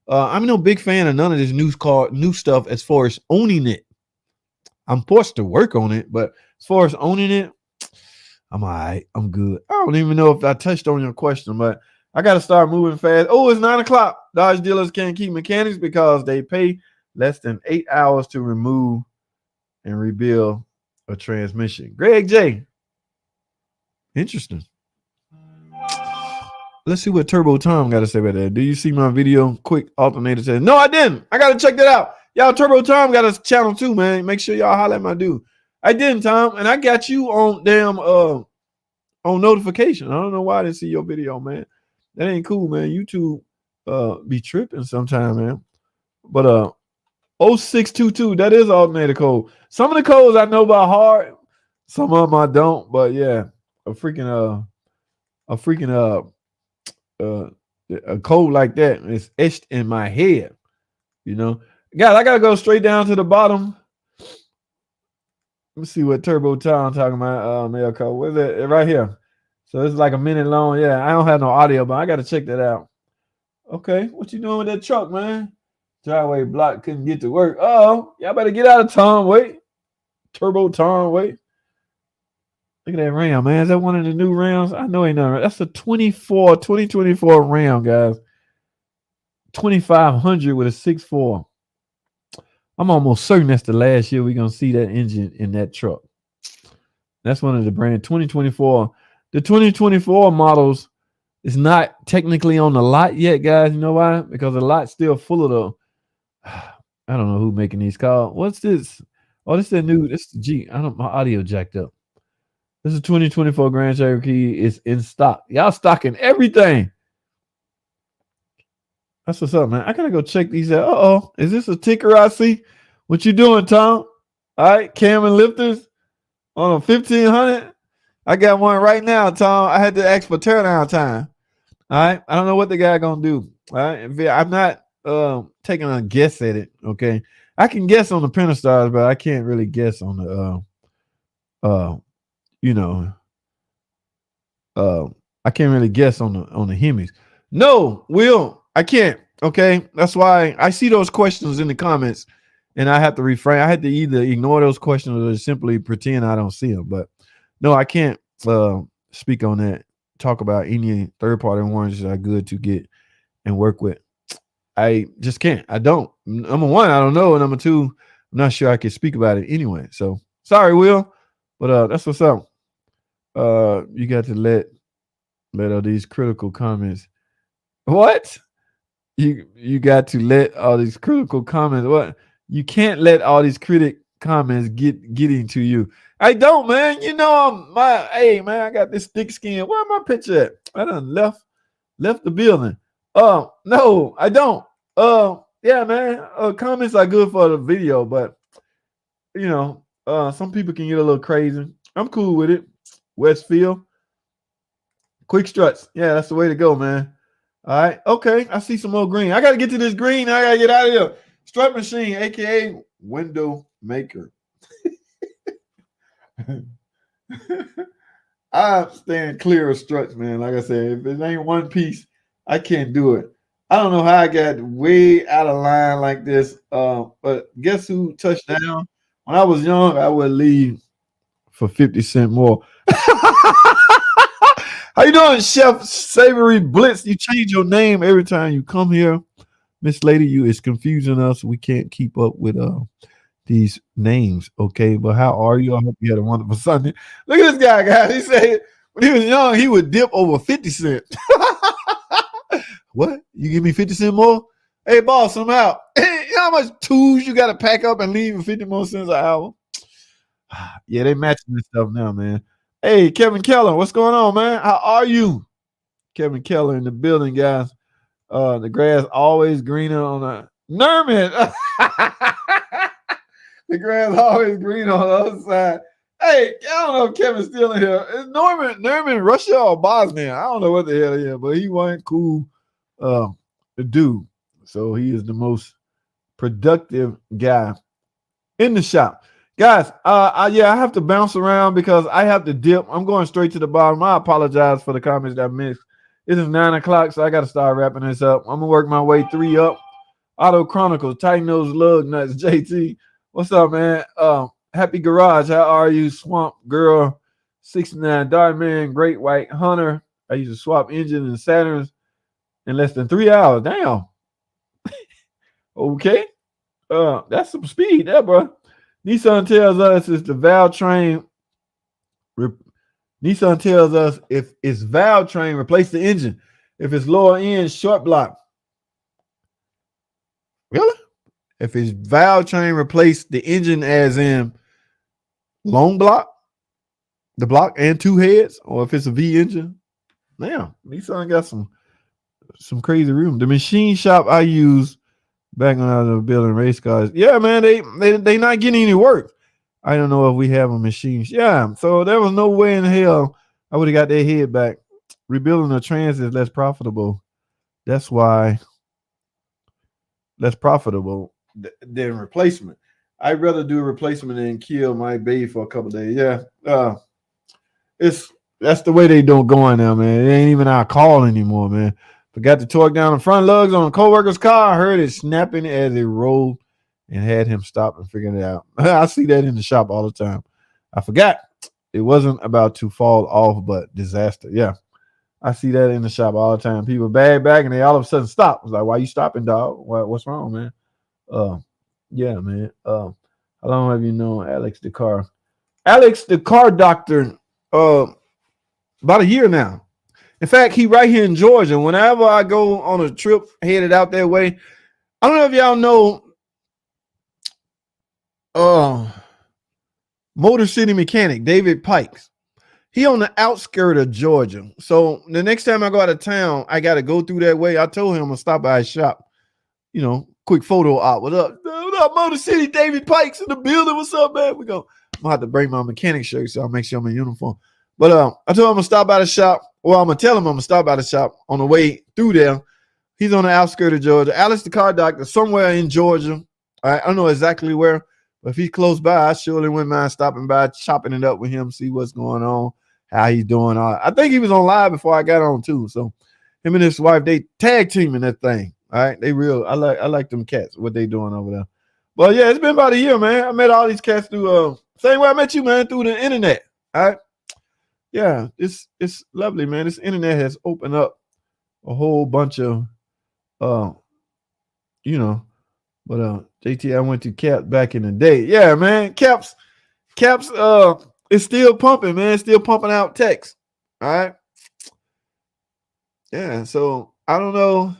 I'm no big fan of none of this new stuff as far as owning it. I'm forced to work on it, but as far as owning it, I'm all right. I'm good. I don't even know if I touched on your question, but I got to start moving fast. Oh, it's 9 o'clock. Dodge dealers can't keep mechanics because they pay less than 8 hours to remove and rebuild a transmission. Greg J. Interesting. Let's see what Turbo Tom got to say about that. Do you see my video? Quick alternator says, no, I didn't. I got to check that out. Y'all, Turbo Tom got a channel too, man. Make sure y'all holler at my dude. I didn't, Tom, and I got you on damn on notification. I don't know why I didn't see your video, man. That ain't cool, man. YouTube be tripping sometime, man. But 0622, that is alternator code. Some of the codes I know by heart, some of them I don't. But yeah, a freaking A code like that is etched in my head. You know, guys, I gotta go straight down to the bottom. Let me see what Turbo Town talking about. Mail code. Where's it? Right here. So it's like a minute long. Yeah, I don't have no audio, but I gotta check that out. Okay, what you doing with that truck, man? Driveway block, couldn't get to work. Oh, y'all better get out of town. Wait. Turbo Town, wait. Look at that Ram, man. Is that one of the new Rams? I know ain't nothing. That's a 2024 Ram, guys. 2500 with a 6.4. I'm almost certain that's the last year we're gonna see that engine in that truck. That's one of the brand 2024. The 2024 models is not technically on the lot yet, guys. You know why? Because the lot's still full of the. I don't know who making these calls. What's this? Oh, this is the new. This is the G. I don't. My audio jacked up. This is 2024 Grand Cherokee. It's in stock. Y'all stocking everything. That's what's up, man. I gotta go check these out. Uh-oh. Is this a ticker I see? What you doing, Tom? All right, Cam and lifters on a 1500. I got one right now, Tom. I had to ask for teardown time. All right. I don't know what the guy gonna do. All right. I'm not taking a guess at it. Okay. I can guess on the printer stars, but I can't really guess on the I can't really guess on the Hemis. No, Will, I can't. Okay. That's why I see those questions in the comments and I have to refrain. I had to either ignore those questions or simply pretend I don't see them. But no, I can't speak on that. Talk about any third-party warranties that are good to get and work with. I just can't. I don't. Number one, I don't know. And number two, I'm not sure I can speak about it anyway. So sorry, Will, but that's what's up. You got to let all these critical comments. What? You got to let all these critical comments. What? You can't let all these critic comments get into you. I don't, man. You know, hey, man, I got this thick skin. Where my picture at? I done left the building. No, I don't. Yeah, man. Comments are good for the video, but you know, some people can get a little crazy. I'm cool with it. Westfield, quick struts. Yeah, that's the way to go, man. All right. Okay. I see some more green. I got to get to this green. I got to get out of here. Strut machine, aka window maker. I'm staying clear of struts, man. Like I said, if it ain't one piece, I can't do it. I don't know how I got way out of line like this. But guess who touched down? When I was young, I would leave for 50 cents more. How you doing, Chef Savory Blitz? You change your name every time you come here. Miss Lady, you is confusing us. We can't keep up with these names, okay? But how are you? I hope you had a wonderful Sunday. Look at this guy, guys. He said when he was young, he would dip over 50 cents. What? You give me 50 cents more? Hey, boss, I'm out. Hey, you know how much tools you got to pack up and leave for 50 more cents an hour? Yeah, they matching this stuff now, man. Hey, Kevin Keller, what's going on, man? How are you? Kevin Keller in the building, guys. The grass always greener on the Nerman. The grass always green on the other side. Hey, I don't know if Kevin's still in here. Is Nerman Russia or Bosnia? I don't know what the hell he is, but he wasn't cool to do. So he is the most productive guy in the shop. Guys, I have to bounce around because I have to dip. I'm going straight to the bottom. I apologize for the comments that I missed. It is 9 o'clock, so I got to start wrapping this up. I'm going to work my way 3 up. Auto Chronicles, Tight Nose Lug Nuts, JT. What's up, man? Happy Garage. How are you? Swamp Girl, 69, Dark Man, Great White Hunter. I used to swap engines and Saturns in less than 3 hours. Damn. Okay. That's some speed there, bro. Nissan tells us it's the valve train. Nissan tells us if it's valve train, replace the engine. If it's lower end, short block. Really? If it's valve train, replace the engine as in long block, the block and 2 heads, or if it's a V engine. Damn, Nissan got some crazy room. The machine shop I use back when I was building race cars. Yeah, man, they not getting any work. I don't know if we have a machine. Yeah, so there was no way in hell I would have got that head back. Rebuilding a trans is less profitable That's why less profitable than replacement. I'd rather do a replacement than kill my baby for a couple days. Yeah, it's that's the way they don't go in there, man. It ain't even our call anymore, man. Forgot to torque down the front lugs on a coworker's car. I heard it snapping as it rolled and had him stop and figure it out. I see that in the shop all the time. I forgot it wasn't about to fall off, but disaster. Yeah, I see that in the shop all the time. People bag back and they all of a sudden stop. It's like, why you stopping, dog? What's wrong, man? Uh, yeah, man. How long have you known Alex the car? Alex the car doctor. About a year now. In fact, he right here in Georgia. Whenever I go on a trip headed out that way, I don't know if y'all know Motor City Mechanic, David Pikes. He on the outskirt of Georgia. So the next time I go out of town, I got to go through that way. I told him I'm going to stop by his shop. You know, quick photo op. What up? What up, Motor City? David Pikes in the building. What's up, man? I'm going to have to bring my mechanic shirt so I'll make sure I'm in uniform. But I told him I'm going to stop by the shop. Well, I'm going to tell him I'm going to stop by the shop on the way through there. He's on the outskirts of Georgia. Alex the car doctor, somewhere in Georgia. I don't know exactly where, but if he's close by, I surely wouldn't mind stopping by, chopping it up with him, see what's going on, how he's doing. I think he was on live before I got on too. So him and his wife, they tag teaming that thing. All right, they real. I like them cats. What they doing over there? Well, yeah, it's been about a year, man. I met all these cats through same way I met you, man, through the internet. All right. Yeah, it's lovely, man. This internet has opened up a whole bunch of you know, but JT, I went to Cap back in the day. Yeah, man. Caps is still pumping, man. It's still pumping out text. All right. Yeah, so I don't know.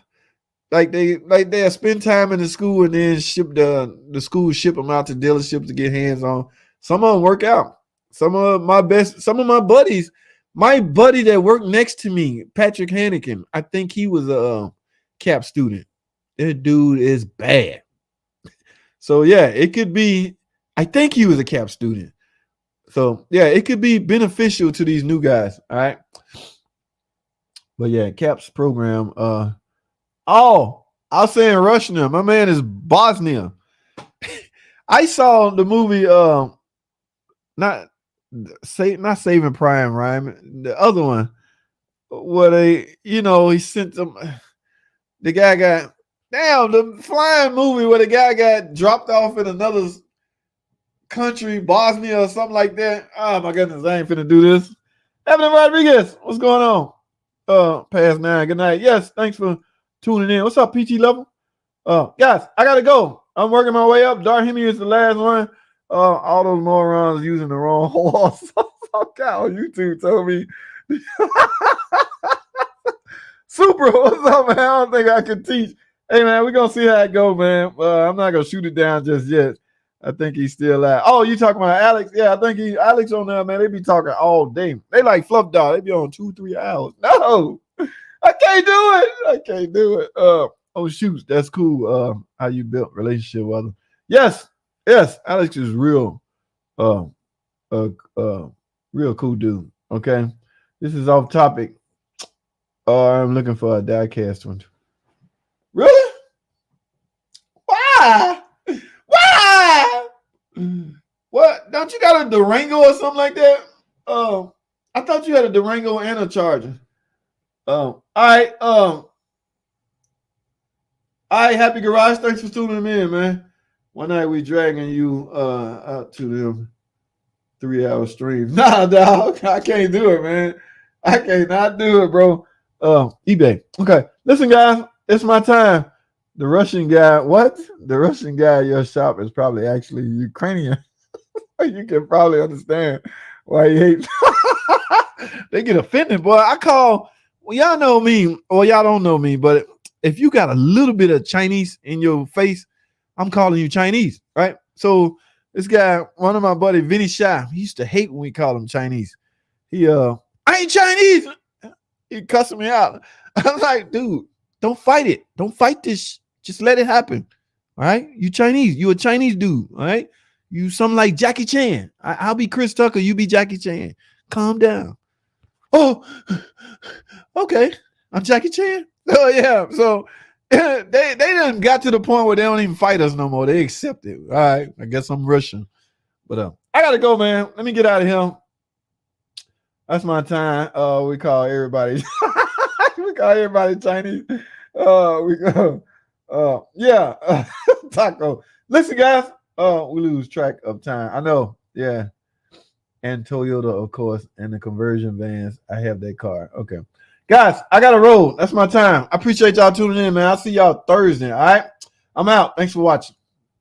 Like they'll spend time in the school and then ship the school ship them out to dealerships to get hands on. Some of them work out. Some of my buddies, my buddy that worked next to me, Patrick Hannigan, I think he was a Cap student. That dude is bad. So yeah, it could be. I think he was a Cap student. So yeah, it could be beneficial to these new guys. All right. But yeah, Cap's program. I'll say in Russian. My man is Bosnia. I saw the movie. Not Saving Prime Ryan. The other one, where he sent them. The guy got the flying movie where the guy got dropped off in another country, Bosnia or something like that. Oh my goodness, I ain't finna do this. Evan Rodriguez, what's going on? Past 9. Good night. Yes, thanks for tuning in. What's up, PT Level? Guys, I gotta go. I'm working my way up. Darhemi is the last one. All those morons using the wrong horse. Okay, on YouTube told me. Super, what's up, man? I don't think I can teach. Hey, man, we're going to see how it go, man. I'm not going to shoot it down just yet. I think he's still out. Oh, you talking about Alex? Yeah, I think Alex on there, man. They be talking all day. They like Fluff Dog. They be on 2-3 hours. No, I can't do it. Oh, shoot. That's cool. How you built relationship with them. Yes. Alex is real cool dude. Okay. This is off topic. I'm looking for a diecast one. Really? Why? What? Don't you got a Durango or something like that? I thought you had a Durango and a Charger. All right. All right, Happy Garage. Thanks for tuning in, man. One night we dragging you out to them 3-hour streams. Nah, dog. I can't do it, man. I cannot do it, bro. eBay. Okay. Listen, guys, it's my time. The Russian guy, what? The Russian guy at your shop is probably actually Ukrainian. You can probably understand why he hates. They get offended, boy. Y'all know me, or y'all don't know me, but if you got a little bit of Chinese in your face, I'm calling you Chinese, right? So this guy, one of my buddy, Vinny Shy, he used to hate when we call him Chinese. I ain't Chinese. He cussing me out. I'm like, dude, don't fight it. Don't fight this. Just let it happen. All right? You Chinese. You a Chinese dude. All right? You something like Jackie Chan. I'll be Chris Tucker. You be Jackie Chan. Calm down. Oh, okay. I'm Jackie Chan. So yeah, so they done got to the point where they don't even fight us no more. They accept it. All right, I guess I'm Russian, but I gotta go, man. Let me get out of here. That's my time. We call everybody. We call everybody Chinese. We go. Yeah, taco. Listen, guys. We lose track of time. I know. Yeah, and Toyota, of course, and the conversion vans. I have that car. Okay. Guys, I got to roll. That's my time. I appreciate y'all tuning in, man. I'll see y'all Thursday. All right. I'm out. Thanks for watching.